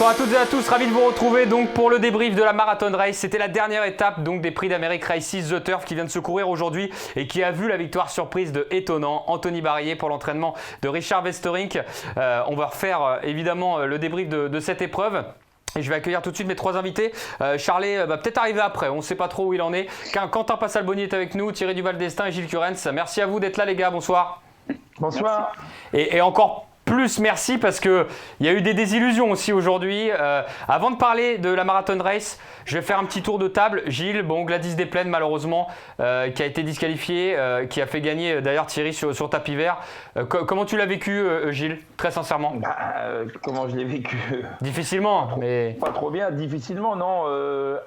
Bonsoir à toutes et à tous, ravi de vous retrouver donc pour le débrief de la Marathon Race. C'était la dernière étape donc des Prix d'Amérique Races The Turf qui vient de se courir aujourd'hui et qui a vu la victoire surprise de étonnant Anthony Barrier pour l'entraînement de Richard Westerink. On va refaire évidemment le débrief de cette épreuve. Et je vais accueillir tout de suite mes trois invités. Charlet va peut-être arriver après, on ne sait pas trop où il en est. Quentin Passalboni est avec nous, Thierry Duval-Destin et Gilles Curens. Merci à vous d'être là les gars, bonsoir. Bonsoir. Et encore plus merci parce qu'il y a eu des désillusions aussi aujourd'hui. Avant de parler de la Marathon Race, je vais faire un petit tour de table. Gilles, Gladys Desplaines malheureusement, qui a été disqualifiée, qui a fait gagner d'ailleurs Thierry sur tapis vert. Comment tu l'as vécu Gilles, très sincèrement? Comment je l'ai vécu? Difficilement, mais... Pas trop bien, difficilement non.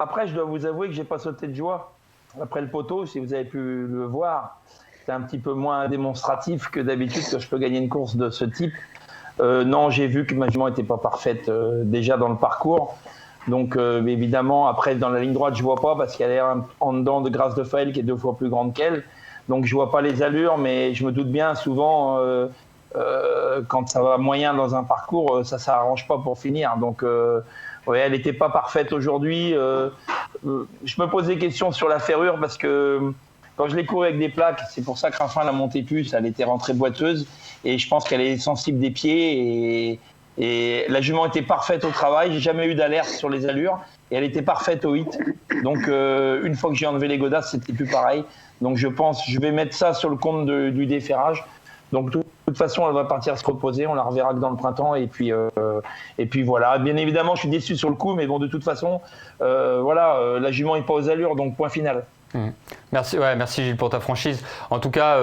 Après je dois vous avouer que j'ai pas sauté de joie. Après le poteau, si vous avez pu le voir, c'est un petit peu moins démonstratif que d'habitude que je peux gagner une course de ce type. Non, j'ai vu que ma jument n'était pas parfaite déjà dans le parcours. Donc évidemment, après dans la ligne droite, je vois pas parce qu'elle est en dedans de Grace de Faël qui est 2 fois plus grande qu'elle. Donc je vois pas les allures, mais je me doute bien souvent quand ça va moyen dans un parcours, ça s'arrange pas pour finir. Donc ouais, elle n'était pas parfaite aujourd'hui. Je me pose des questions sur la ferrure parce que quand je l'ai couru avec des plaques, c'est pour ça que Raffin l'a montée plus, elle était rentrée boiteuse et je pense qu'elle est sensible des pieds et la jument était parfaite au travail, j'ai jamais eu d'alerte sur les allures et elle était parfaite au hit. Donc une fois que j'ai enlevé les godasses, c'était plus pareil. Donc je vais mettre ça sur le compte du déferrage. Donc de toute façon, elle va partir se reposer, on la reverra que dans le printemps et puis voilà. Bien évidemment, je suis déçu sur le coup, mais bon de toute façon, la jument n'est pas aux allures, donc point final. Merci Gilles pour ta franchise. En tout cas,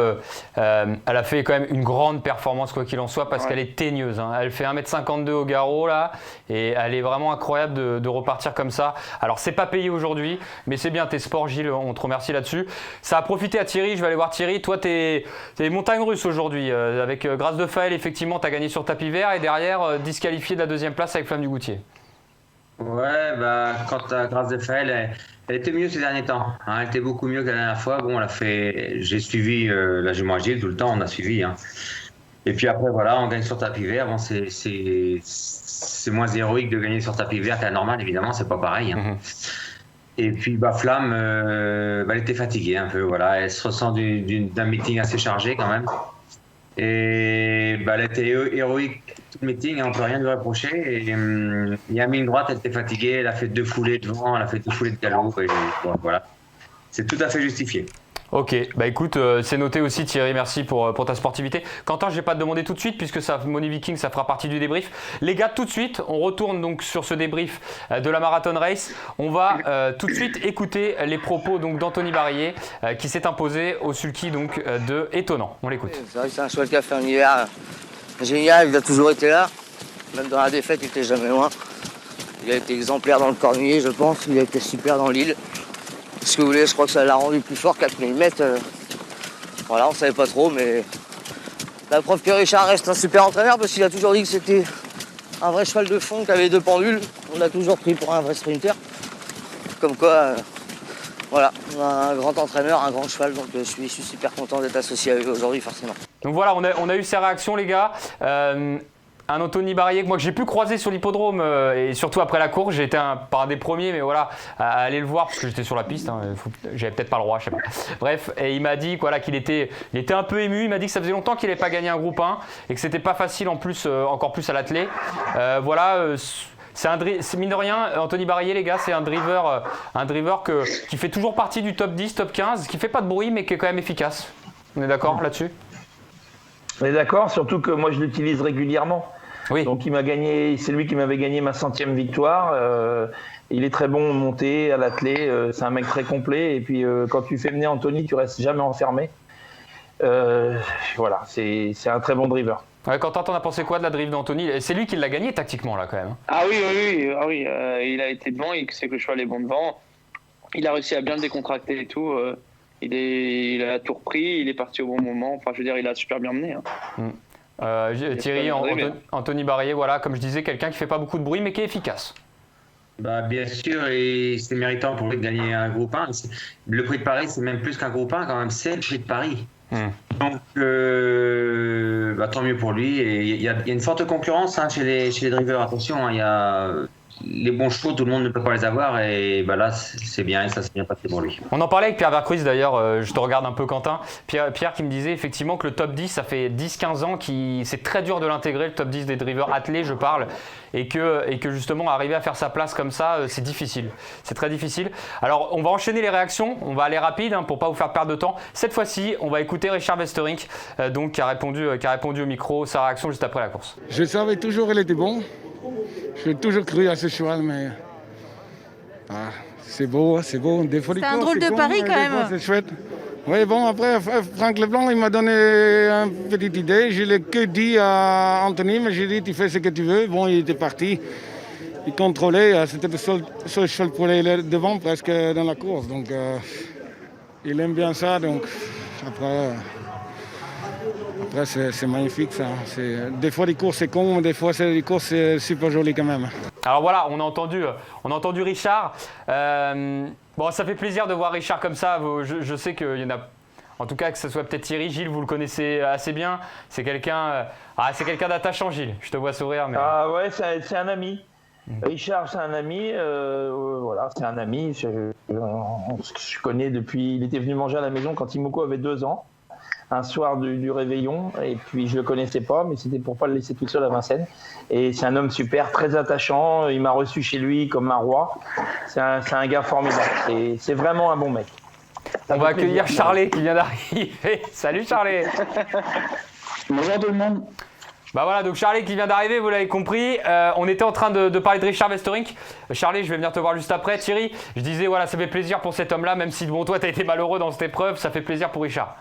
elle a fait quand même une grande performance quoi qu'il en soit parce qu'elle est teigneuse. Hein. Elle fait 1m52 au garrot là et elle est vraiment incroyable de repartir comme ça. Alors c'est pas payé aujourd'hui, mais c'est bien tes sports Gilles, on te remercie là-dessus. Ça a profité à Thierry, je vais aller voir Thierry. Toi t'es montagne russe aujourd'hui avec Grace de Faël, effectivement tu as gagné sur tapis vert et derrière disqualifié de la 2e place avec Flamme du Goutier. Ouais, quand Grace de Faël, elle était mieux ces derniers temps. Hein, elle était beaucoup mieux que la dernière fois. Bon, j'ai suivi la jument Gilles tout le temps, on a suivi. Hein. Et puis après, voilà, on gagne sur tapis vert. Bon, c'est moins héroïque de gagner sur tapis vert qu'à la normale, évidemment, c'est pas pareil. Hein. Et puis, Flamme, elle était fatiguée un peu. Voilà, elle se ressent d'un meeting assez chargé quand même. Et elle était héroïque tout le meeting, on ne peut rien lui reprocher. Et il y a mis une droite, elle était fatiguée, elle a fait 2 foulées devant, elle a fait 2 foulées de galop. Et voilà, c'est tout à fait justifié. Ok, écoute, c'est noté aussi Thierry, merci pour ta sportivité. Quentin, je ne vais pas te demander tout de suite puisque Money Viking, ça fera partie du débrief. Les gars, tout de suite, on retourne donc sur ce débrief de la Marathon Race. On va tout de suite écouter les propos donc d'Anthony Barrier qui s'est imposé au sulky donc de Étonnant. On l'écoute. C'est vrai que c'est un cheval qui a fait un hiver génial, il a toujours été là. Même dans la défaite, il n'était jamais loin. Il a été exemplaire dans le Cornulier, je pense. Il a été super dans l'île. Ce que vous voulez, je crois que ça l'a rendu plus fort, 4000 mètres. Voilà, on savait pas trop, mais la preuve que Richard reste un super entraîneur parce qu'il a toujours dit que c'était un vrai cheval de fond qui avait 2 pendules. On l'a toujours pris pour un vrai sprinter. Comme quoi, voilà, on a un grand entraîneur, un grand cheval, donc je suis super content d'être associé avec eux aujourd'hui, forcément. Donc voilà, on a eu ces réactions, les gars. Un Anthony Barrier que moi que j'ai pu croiser sur l'hippodrome et surtout après la course, j'ai été pas un des premiers, mais voilà, à aller le voir parce que j'étais sur la piste. Hein, j'avais peut-être pas le droit, je sais pas. Bref, et il m'a dit qu'il était un peu ému. Il m'a dit que ça faisait longtemps qu'il n'avait pas gagné un groupe 1 et que c'était pas facile en plus, encore plus à l'attelé. C'est mine de rien, Anthony Barrier, les gars, c'est un driver qui fait toujours partie du top 10, top 15, qui fait pas de bruit mais qui est quand même efficace. On est d'accord là-dessus? On est d'accord, surtout que moi je l'utilise régulièrement. Oui. Donc c'est lui qui m'avait gagné ma 100e victoire. Il est très bon monté à l'attelé, c'est un mec très complet. Et puis quand tu fais mener Anthony, tu restes jamais enfermé. Voilà, c'est un très bon driver. Ouais, Quentin, t'en as pensé quoi de la drive d'Anthony? C'est lui qui l'a gagné tactiquement là quand même. Ah oui, il a été devant, il sait que le cheval est bon devant. Il a réussi à bien le décontracter et tout. Il a tout repris, il est parti au bon moment. Enfin, je veux dire, il a super bien mené. Hein. Thierry, Anthony Barrier, voilà, comme je disais, quelqu'un qui fait pas beaucoup de bruit mais qui est efficace. Bien sûr, et c'est méritant pour lui de gagner un groupe 1. Le prix de Paris, c'est même plus qu'un groupe 1 quand même, c'est le prix de Paris. Donc, tant mieux pour lui. Et il y a une forte concurrence chez les drivers. Attention, il y a les bons chevaux, tout le monde ne peut pas les avoir. Et là, c'est bien et ça s'est bien passé pour lui. On en parlait avec Pierre Vercruijs d'ailleurs, je te regarde un peu Quentin. Pierre qui me disait effectivement que le top 10, ça fait 10-15 ans c'est très dur de l'intégrer, le top 10 des drivers attelés, je parle. Et que justement, arriver à faire sa place comme ça, c'est difficile. C'est très difficile. Alors, on va enchaîner les réactions. On va aller rapide pour ne pas vous faire perdre de temps. Cette fois-ci, on va écouter Richard Westering, qui a répondu au micro, sa réaction juste après la course. Je savais toujours qu'il était bon. J'ai toujours cru à ce cheval, mais c'est beau. Des fois, c'est un drôle de pari quand même. C'est chouette. Oui, bon, après, Franck Leblanc, il m'a donné une petite idée. Je l'ai que dit à Anthony, mais j'ai dit, tu fais ce que tu veux. Bon, il était parti. Il contrôlait. C'était le seul cheval pour aller devant presque dans la course. Donc, il aime bien ça. Donc, après c'est magnifique, ça. Des fois, les courses, c'est con, mais des fois, les courses, c'est super joli quand même. Alors voilà, on a entendu Richard. Ça fait plaisir de voir Richard comme ça. Je sais qu'il y en a, en tout cas que ce soit peut-être Thierry, Gilles, vous le connaissez assez bien. C'est quelqu'un d'attachant, Gilles. Je te vois sourire. Mais... Ah ouais, c'est un ami. Richard, c'est un ami. C'est un ami. Je connais depuis. Il était venu manger à la maison quand Imoko avait 2 ans. Un soir du réveillon, et puis je le connaissais pas, mais c'était pour pas le laisser tout seul à Vincennes. Et c'est un homme super, très attachant. Il m'a reçu chez lui comme un roi. C'est un gars formidable. C'est vraiment un bon mec. On va accueillir Charlet qui vient d'arriver. Salut Charlet. Bonjour tout le monde. Donc Charlet qui vient d'arriver, vous l'avez compris. On était en train de parler de Richard Westering. Charlet, je vais venir te voir juste après. Thierry, je disais, ça fait plaisir pour cet homme-là, même si toi, tu as été malheureux dans cette épreuve, ça fait plaisir pour Richard.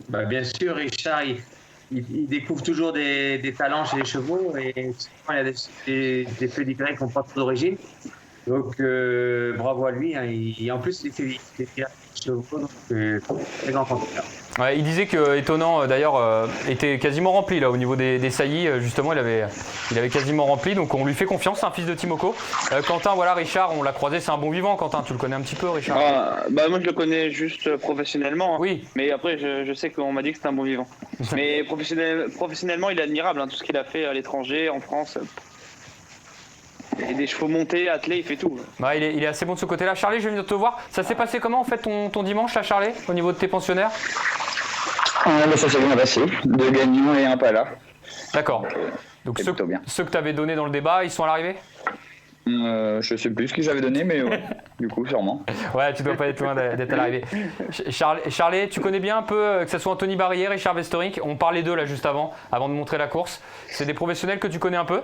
Bien sûr, Richard, il découvre toujours des talents chez les chevaux et souvent il y a des pédigrés qui n'ont pas trop d'origine. Donc bravo à lui. En plus, il fait des chevaux, donc très grand candidat. Ouais, il disait que Étonnant d'ailleurs était quasiment rempli là au niveau des saillies. Justement, il avait quasiment rempli, donc on lui fait confiance, c'est un fils de Timoko. Quentin, Richard, on l'a croisé, c'est un bon vivant. Quentin, tu le connais un petit peu, Richard? Moi je le connais juste professionnellement. Oui. Mais après je sais qu'on m'a dit que c'était un bon vivant. Mais professionnellement, il est admirable, tout ce qu'il a fait à l'étranger, en France. Et des chevaux montés, attelés, il fait tout. Il est assez bon de ce côté-là. Charlie, je vais venir te voir. Ça s'est passé comment en fait ton dimanche là, Charlie, au niveau de tes pensionnaires? Ça s'est bien passé. 2 gagnants et un pas là. D'accord. Donc ceux que tu avais donnés dans le débat, ils sont à l'arrivée? Je sais plus ce que j'avais donné, mais du coup, sûrement. Ouais, tu dois pas être loin d'être à l'arrivée. Charlie, tu connais bien un peu, que ce soit Anthony Barrière et Richard Westering. On parlait d'eux là juste avant de montrer la course. C'est des professionnels que tu connais un peu?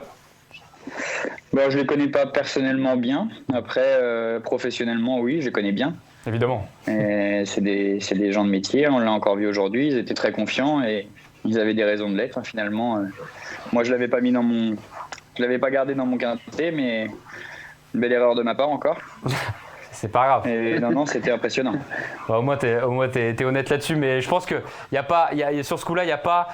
Je les connais pas personnellement bien. Après, professionnellement, oui, je les connais bien. Évidemment. Et c'est des gens de métier, on l'a encore vu aujourd'hui. Ils étaient très confiants et ils avaient des raisons de l'être. Finalement, moi, je l'avais pas gardé dans mon quintet, mais une belle erreur de ma part encore. C'est pas grave. Et non, c'était impressionnant. Au moins, t'es honnête là-dessus, mais je pense que sur ce coup-là, il n'y a pas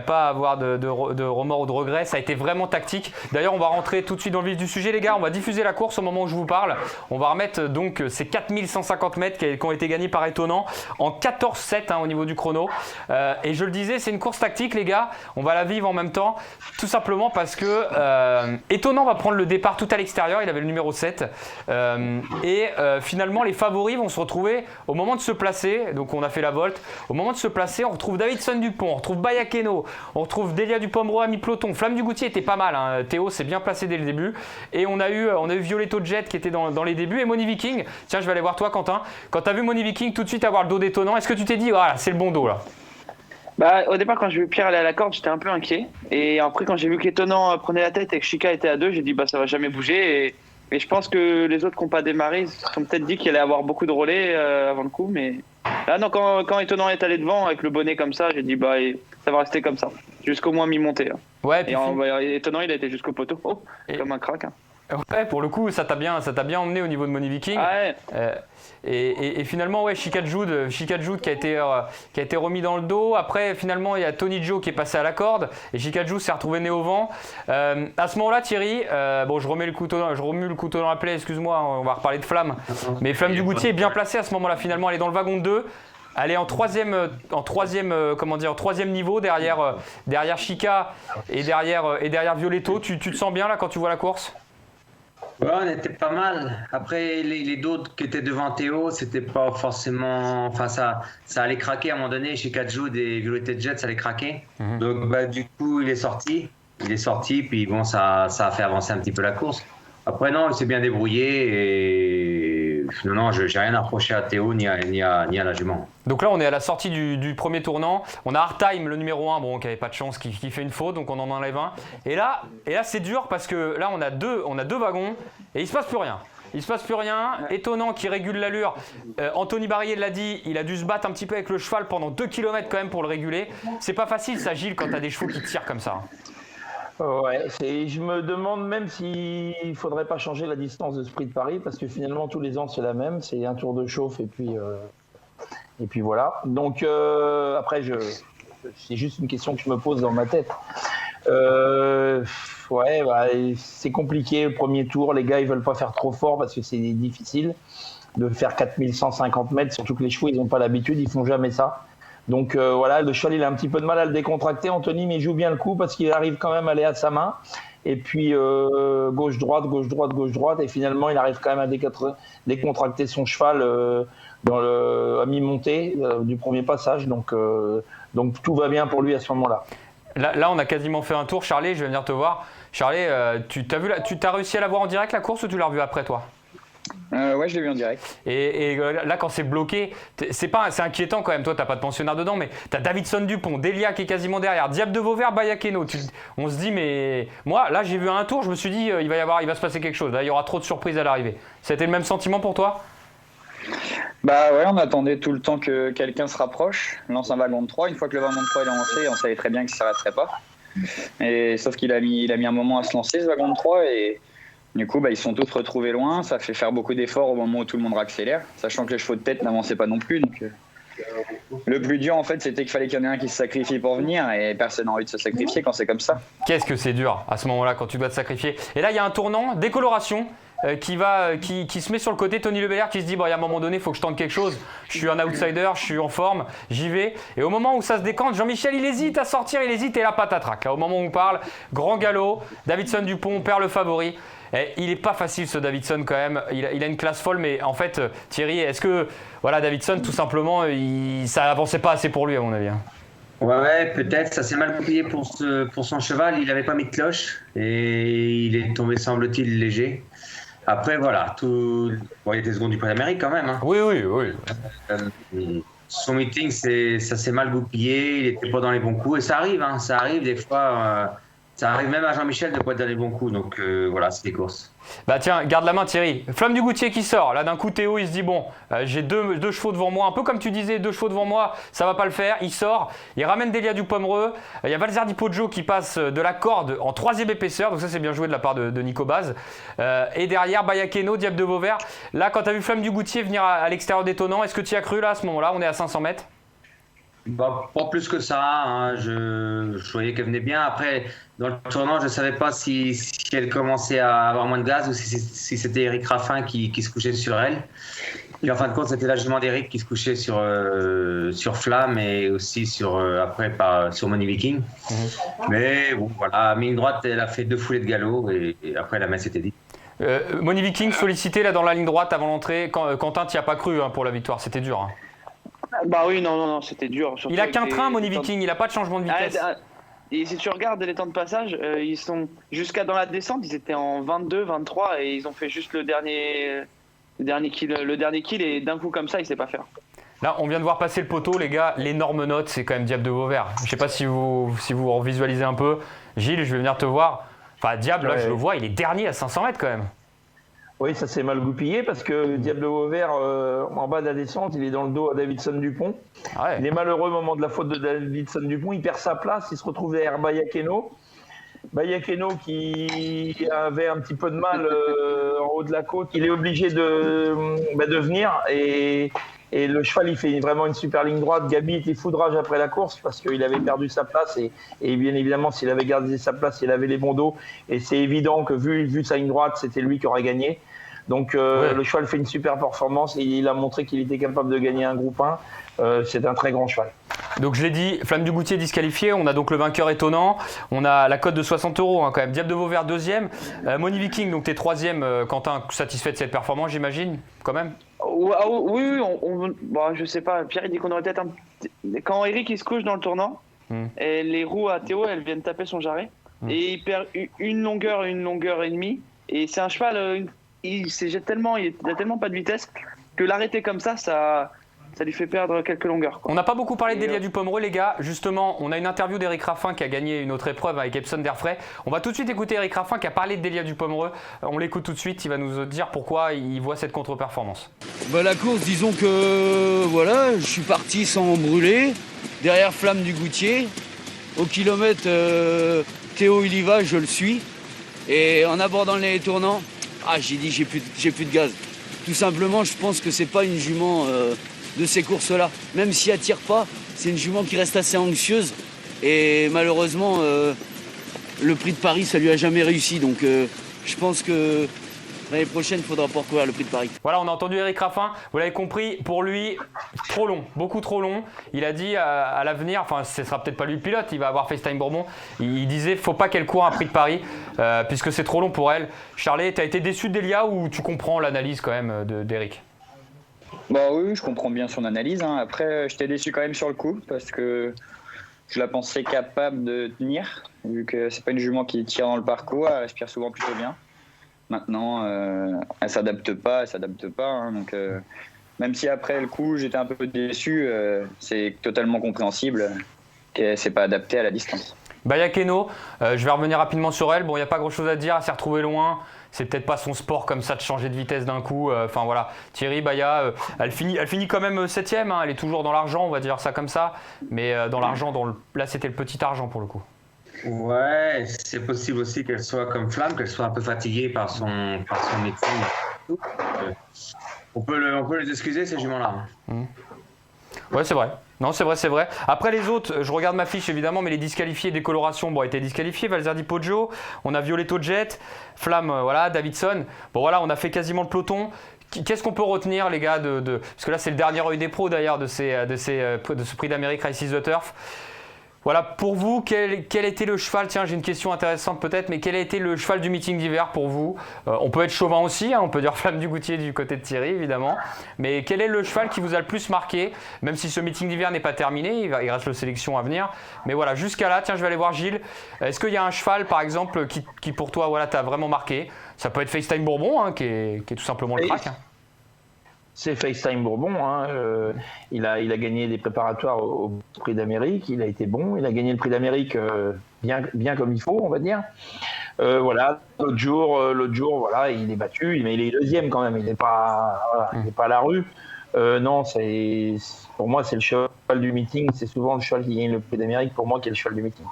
à avoir de remords ou de regrets. Ça a été vraiment tactique. D'ailleurs, on va rentrer tout de suite dans le vif du sujet, les gars. On va diffuser la course au moment où je vous parle. On va remettre donc ces 4150 mètres qui ont été gagnés par Étonnant en 14-7 au niveau du chrono. Et je le disais, c'est une course tactique, les gars. On va la vivre en même temps, tout simplement parce que Étonnant va prendre le départ tout à l'extérieur. Il avait le numéro 7. Finalement, les favoris vont se retrouver au moment de se placer. Donc, on a fait la volte. Au moment de se placer, on retrouve Davidson Dupont, on retrouve Bayakeno, on retrouve Delia Dupomro à mi-peloton. Flamme du Goutier était pas mal. Théo s'est bien placé dès le début. Et on a eu Violetto Jet qui était dans les débuts et Moni Viking. Tiens, je vais aller voir toi, Quentin. Quand tu as vu Moni Viking tout de suite avoir le dos d'Étonnant, est-ce que tu t'es dit, voilà, c'est le bon dos là? Au départ, quand j'ai vu Pierre aller à la corde, j'étais un peu inquiet. Et après, quand j'ai vu qu'Étonnant prenait la tête et que Chica était à 2, j'ai dit, ça va jamais bouger. Et je pense que les autres qui n'ont pas démarré se sont peut-être dit qu'il allait avoir beaucoup de relais avant le coup. Mais là, non, quand Étonnant est allé devant avec le bonnet comme ça, j'ai dit ça va rester comme ça. Jusqu'au moins mi-montée. Ouais, et Étonnant, il a été jusqu'au poteau. Comme un crack. Ouais, pour le coup, ça t'a bien emmené au niveau de Moni Viking. Ouais. Et finalement, Chica Jude qui a été remis dans le dos. Après, finalement, il y a Tony Joe qui est passé à la corde et Chica Jude s'est retrouvé né au vent. À ce moment-là, Thierry, je remue le couteau dans la plaie, excuse-moi, on va reparler de Flamme. Mais Flamme du Goutier est bien placée à ce moment-là. Finalement, elle est dans le wagon de 2. aller en troisième niveau derrière Chica et derrière Violetto. Tu te sens bien là quand tu vois la course? Ouais, on était pas mal. Après, les d'autres qui étaient devant Théo, c'était pas forcément. Enfin, ça allait craquer à un moment donné. Chez Kajou, des Violetted Jet, ça allait craquer. Donc, du coup, il est sorti. Puis bon, ça a fait avancer un petit peu la course. Après, non, il s'est bien débrouillé. Et non, j'ai rien à reprocher à Théo ni à la jument. Donc là, on est à la sortie du premier tournant. On a Hardtime, le numéro 1, qui n'avait pas de chance, qui fait une faute, donc on en enlève un. Et là c'est dur parce que là, on a deux wagons et il se passe plus rien. Étonnant qui régule l'allure. Anthony Barrier l'a dit, il a dû se battre un petit peu avec le cheval pendant 2 km quand même pour le réguler. C'est pas facile ça, Gilles, quand tu as des chevaux qui tirent comme ça. Ouais, je me demande même s'il ne faudrait pas changer la distance de Sprint Paris, parce que finalement tous les ans c'est la même, c'est un tour de chauffe et puis voilà. Donc après c'est juste une question que je me pose dans ma tête. C'est compliqué le premier tour, les gars ils veulent pas faire trop fort parce que c'est difficile de faire 4150 mètres, surtout que les chevaux ils n'ont pas l'habitude, ils font jamais ça. Donc le cheval il a un petit peu de mal à le décontracter, Anthony, mais il joue bien le coup parce qu'il arrive quand même à aller à sa main. Et puis gauche-droite, et finalement il arrive quand même à décontracter son cheval à mi-montée du premier passage. Donc tout va bien pour lui à ce moment-là. Là on a quasiment fait un tour. Charlie, je vais venir te voir. Charlie, tu t'as réussi à la voir en direct la course ou tu l'as revue après toi? Ouais, je l'ai vu en direct. Et là, quand c'est bloqué, c'est inquiétant quand même. Toi, t'as pas de pensionnaire dedans, mais t'as Davidson Dupont, Delia qui est quasiment derrière, Diable de Vauvert, Bayakeno. On se dit, mais moi, là, j'ai vu un tour, je me suis dit, il va se passer quelque chose. Là, il y aura trop de surprises à l'arrivée. C'était le même sentiment pour toi? Bah ouais, on attendait tout le temps que quelqu'un se rapproche, lance un wagon de 3. Une fois que le wagon de 3 est lancé, on savait très bien que ça s'arrêterait pas. Sauf qu'il a mis un moment à se lancer, ce wagon de 3, et du coup, ils sont tous retrouvés loin. Ça fait faire beaucoup d'efforts au moment où tout le monde accélère, sachant que les chevaux de tête n'avançaient pas non plus. Donc, le plus dur, en fait, c'était qu'il fallait qu'il y en ait un qui se sacrifie pour venir, et personne n'a envie de se sacrifier quand c'est comme ça. Qu'est-ce que c'est dur à ce moment-là quand tu dois te sacrifier. Et là, il y a un tournant, décoloration. Qui se met sur le côté, Tony Lebelair qui se dit, il y a un moment donné, il faut que je tente quelque chose. Je suis un outsider, je suis en forme, j'y vais. Et au moment où ça se décante, Jean-Michel, il hésite à sortir, et là, patatrac. Au moment où on parle, grand galop, Davidson Dupont perd le favori. Et il n'est pas facile ce Davidson quand même, il a une classe folle, mais en fait, Thierry, est-ce que Davidson, tout simplement, ça n'avançait pas assez pour lui, à mon avis? Ouais, peut-être, ça s'est mal goupillé pour son cheval, il n'avait pas mis de cloche, et il est tombé, semble-t-il, léger. Après, voilà, il était second du Prix d'Amérique quand même. Hein. Oui. Son meeting, ça s'est mal goupillé, il n'était pas dans les bons coups, et ça arrive des fois. Ça arrive même à Jean-Michel de ne pas être dans les bons coups, donc voilà, c'est des courses. Tiens, garde la main Thierry. Flamme du Goutier qui sort. Là d'un coup Théo il se dit j'ai deux chevaux devant moi, un peu comme tu disais, 2 chevaux devant moi, ça va pas le faire. Il sort, il ramène Delia du Pomereux. Il y a Valzer Di Poggio qui passe de la corde en 3e épaisseur, donc ça c'est bien joué de la part de Nico Baz. Et derrière Bayakeno, Diable de Vauvert. Là quand tu as vu Flamme du Goutier venir à l'extérieur des tonnants, est-ce que tu y as cru là à ce moment-là? On est à 500 mètres. Pas plus que ça, hein. Je voyais qu'elle venait bien. Après, dans le tournant, je ne savais pas si elle commençait à avoir moins de gaz ou si c'était Eric Raffin qui se couchait sur elle. Et en fin de compte, c'était la jument d'Eric qui se couchait sur Flamme et aussi sur Money Viking. Mais bon, voilà, ligne droite, elle a fait 2 foulées de galop et après la messe était dite. Money Viking sollicité là dans la ligne droite avant l'entrée. Quentin, tu n'y as pas cru pour la victoire, c'était dur. Hein. Bah oui, non, c'était dur. Il a qu'un train, Money Viking, il n'a pas de changement de vitesse. Et si tu regardes les temps de passage, ils sont jusqu'à dans la descente, ils étaient en 22, 23 et ils ont fait juste le dernier kill et d'un coup comme ça, il ne sait pas faire. Là, on vient de voir passer le poteau, les gars. L'énorme note, c'est quand même Diable de Vauvert. Je ne sais pas si vous visualisez un peu. Gilles, je vais venir te voir. Enfin, Diable, là, je le vois, il est dernier à 500 mètres quand même. Oui, ça s'est mal goupillé parce que Diable de Vauvert, en bas de la descente, il est dans le dos à Davidson Dupont. Ah ouais. Il est malheureux au moment de la faute de Davidson Dupont. Il perd sa place, il se retrouve derrière Bayakeno. Bayakeno qui avait un petit peu de mal en haut de la côte. Il est obligé de venir et le cheval, il fait vraiment une super ligne droite. Gabi était foudrage après la course parce qu'il avait perdu sa place et bien évidemment, s'il avait gardé sa place, il avait les bons dos. Et c'est évident que vu sa ligne droite, c'était lui qui aurait gagné. Donc le cheval fait une super performance et il a montré qu'il était capable de gagner un groupe 1. C'est un très grand cheval. Donc je l'ai dit, Flamme du Goutier disqualifié, on a donc le vainqueur étonnant, on a la cote de 60 € quand même, Diable de Vauvert deuxième, Money Viking donc t'es troisième, Quentin, satisfait de cette performance j'imagine quand même? Oui, bon, je sais pas, Pierre il dit qu'on aurait peut-être quand Eric il se couche dans le tournant, et les roues à Théo elles viennent taper son jarret, et il perd une longueur et demie, et c'est un cheval, il s'éjette tellement, il a tellement pas de vitesse, que l'arrêter comme ça lui fait perdre quelques longueurs, quoi. On n'a pas beaucoup parlé d'Elia Dupomereux, les gars. Justement, on a une interview d'Éric Raffin qui a gagné une autre épreuve avec Epson d'Airfray. On va tout de suite écouter Éric Raffin qui a parlé d'Elia Dupomereux. On l'écoute tout de suite. Il va nous dire pourquoi il voit cette contre-performance. La course, disons que voilà, je suis parti sans brûler. Derrière Flamme du Goutier. Au kilomètre, Théo il y va, je le suis. Et en abordant les tournants, j'ai dit j'ai plus de gaz. Tout simplement, je pense que c'est pas une jument de ces courses-là. Même si elle tire pas, c'est une jument qui reste assez anxieuse. Et malheureusement, le prix de Paris, ça lui a jamais réussi. Donc je pense que l'année prochaine, il faudra pas courir le prix de Paris. Voilà, on a entendu Éric Raffin. Vous l'avez compris, pour lui, trop long, beaucoup trop long. Il a dit à l'avenir, enfin, ce sera peut-être pas lui le pilote, il va avoir FaceTime Bourbon. Il disait, faut pas qu'elle court un prix de Paris, puisque c'est trop long pour elle. Charlet, tu as été déçu d'Elia ou tu comprends l'analyse quand même d'Éric? Oui, je comprends bien son analyse. Après, j'étais déçu quand même sur le coup parce que je la pensais capable de tenir, vu que c'est pas une jument qui tire dans le parcours, elle aspire souvent plutôt bien. Maintenant, elle s'adapte pas. Donc, même si après le coup, j'étais un peu déçu, c'est totalement compréhensible qu'elle s'est pas adaptée à la distance. Baya Keno, je vais revenir rapidement sur elle. Bon, il n'y a pas grand-chose à dire, elle s'est retrouvée loin. C'est peut-être pas son sport comme ça de changer de vitesse d'un coup. Enfin voilà, Thierry, Baya, elle finit quand même 7ème. Elle est toujours dans l'argent, on va dire ça comme ça. Mais dans l'argent, là c'était le petit argent pour le coup. Ouais, c'est possible aussi qu'elle soit comme Flamme, qu'elle soit un peu fatiguée par son métier. On peut les excuser, ces juments-là. Ouais, c'est vrai. Non, c'est vrai. Après les autres, je regarde ma fiche évidemment, mais les disqualifiés, décoloration, ont été disqualifiés. Valzerdi Poggio, on a Violetto Jet, Flamme, Davidson. Bon voilà, on a fait quasiment le peloton. Qu'est-ce qu'on peut retenir, les gars, parce que là c'est le dernier œil des pros d'ailleurs de ce prix d'Amérique Race is the Turf. Voilà, pour vous, quel était le cheval? Tiens, j'ai une question intéressante peut-être, mais quel a été le cheval du meeting d'hiver pour vous? On peut être chauvin aussi, on peut dire Flamme du Goutier du côté de Thierry, évidemment. Mais quel est le cheval qui vous a le plus marqué? Même si ce meeting d'hiver n'est pas terminé, il reste le sélection à venir. Mais voilà, jusqu'à là, tiens, je vais aller voir Gilles. Est-ce qu'il y a un cheval, par exemple, qui pour toi, t'a vraiment marqué? Ça peut être FaceTime Bourbon, qui est tout simplement le crack. C'est FaceTime Bourbon. Il a gagné des préparatoires au Prix d'Amérique. Il a été bon. Il a gagné le Prix d'Amérique bien comme il faut, on va dire. L'autre jour, voilà, il est battu, mais il est deuxième quand même. Il n'est pas à la rue. Non, pour moi, c'est le cheval du meeting. C'est souvent le cheval qui gagne le Prix d'Amérique. Pour moi, qui est le cheval du meeting.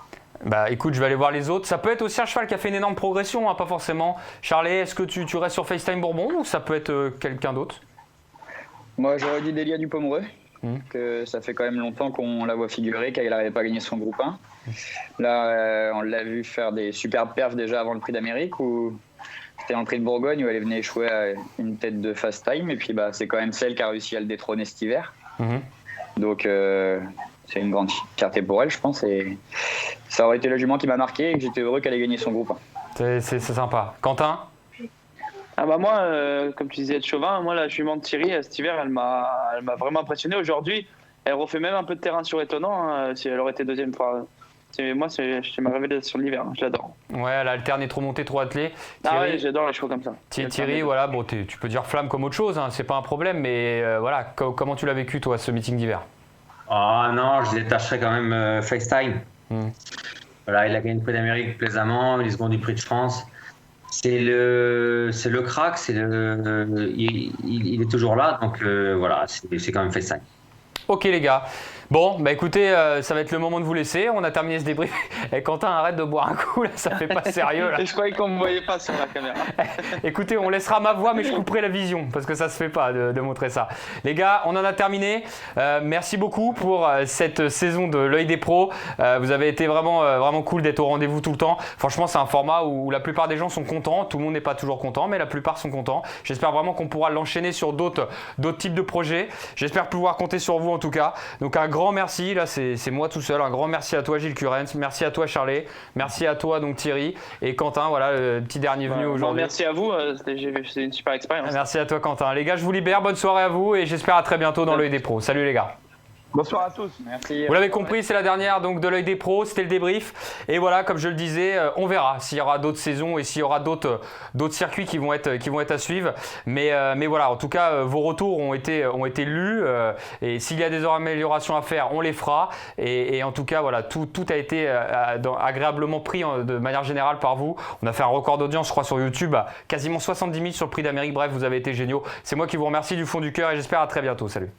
Bah écoute, je vais aller voir les autres. Ça peut être aussi un cheval qui a fait une énorme progression, pas forcément. Charlet, est-ce que tu restes sur FaceTime Bourbon ou ça peut être quelqu'un d'autre? Moi, j'aurais dit Elia Dupomereux, que ça fait quand même longtemps qu'on la voit figurer, qu'elle n'arrivait pas à gagner son groupe 1. Là, on l'a vu faire des superbes perfs déjà avant le Prix d'Amérique, où c'était dans le Prix de Bourgogne, où elle venait échouer à une tête de fast time. Et puis, c'est quand même celle qui a réussi à le détrôner cet hiver. Donc, c'est une grande fierté pour elle, je pense. Et ça aurait été le jument qui m'a marqué et que j'étais heureux qu'elle ait gagné son groupe 1. C'est sympa. Quentin? Moi, comme tu disais être chauvin, moi la jument de Thierry cet hiver, elle m'a vraiment impressionné. Aujourd'hui, elle refait même un peu de terrain sur étonnant. Si elle aurait été deuxième fois, c'est ma révélation de l'hiver. Je l'adore. Ouais, elle alterne trop montée, trop attelée. Ouais, j'adore les chevaux comme ça. Thierry, tu peux dire Flamme comme autre chose, c'est pas un problème, mais comment tu l'as vécu toi ce meeting d'hiver? Ah non, je détacherais quand même FaceTime. Voilà, il a gagné le Prix d'Amérique plaisamment, les secondes du Prix de France. C'est le crack, il est toujours là, donc c'est quand même FaceTime. Ok les gars, Bon, bah écoutez, ça va être le moment de vous laisser. On a terminé ce débrief. Et Quentin, arrête de boire un coup, là, ça fait pas sérieux. Là. Et je croyais qu'on me voyait pas sur la caméra. Écoutez, on laissera ma voix, mais je couperai la vision, parce que ça se fait pas de montrer ça. Les gars, on en a terminé. Merci beaucoup pour cette saison de l'œil des pros. Vous avez été vraiment cool d'être au rendez-vous tout le temps. Franchement, c'est un format où la plupart des gens sont contents. Tout le monde n'est pas toujours content, mais la plupart sont contents. J'espère vraiment qu'on pourra l'enchaîner sur d'autres types de projets. J'espère pouvoir compter sur vous en tout cas. Donc un grand merci, là c'est moi tout seul, un grand merci à toi Gilles Curens, merci à toi Charlet, merci à toi donc Thierry et Quentin, voilà le petit dernier venu aujourd'hui. Merci à vous, c'est une super expérience. Merci à toi Quentin. Les gars, je vous libère, bonne soirée à vous et j'espère à très bientôt dans l'œil des pros. Salut les gars. Bonsoir à tous. Merci. Vous l'avez compris, c'est la dernière donc de l'œil des pros, c'était le débrief. Et voilà, comme je le disais, on verra s'il y aura d'autres saisons et s'il y aura d'autres circuits qui vont être à suivre. Mais voilà, en tout cas, vos retours ont été lus. Et s'il y a des améliorations à faire, on les fera. Et en tout cas, voilà, tout a été agréablement pris de manière générale par vous. On a fait un record d'audience, je crois, sur YouTube, quasiment 70 000 sur le Prix d'Amérique. Bref, vous avez été géniaux. C'est moi qui vous remercie du fond du cœur et j'espère à très bientôt. Salut.